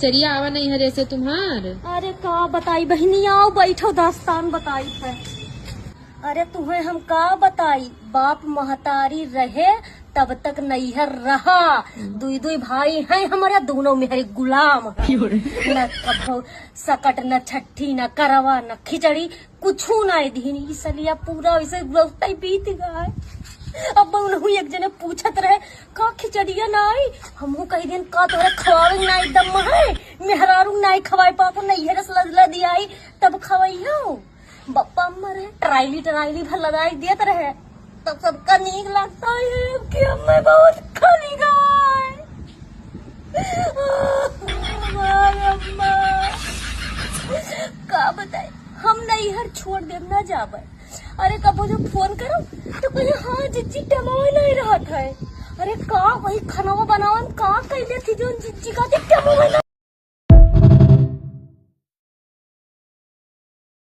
चलिए आवा नहीं हरे से तुम्हार। अरे का बताई बहनी, आओ बैठो, दास्तान बताई है। अरे तुम्हें हम का बताई, बाप महतारी रहे तब तक नैहर रहा। दुई दुई भाई हैं हमारे, दोनों मेहरी गुलाम हैं। न कभो सकट, न छठी, न करवा, न खिचड़ी, कुछू ना दीनी। इसलिए पूरा वैसे ही बीत गया। अब उन्होंने एक जने पूछत रहे का खिचड़िया नाई, हमहू कही दिन का तोरे खवावे नाई दम है, मेहरारू नाई खवाई पापो नैहर से लदला दियाई तब खवाइयो। बप्पा मरे ट्राइली भर लगाई देते रहे, तब सबका नीक लगता है कि हमें बहुत खाली गाय। का बताए, हम नैहर छोड़ देव ना जावे। अरे कबो जब फोन करो तो कहे हाँ जिज्जी टमावे नहीं रहत है। अरे का वही खाना बनावन का कैले थी जो जिज्जी का टमावे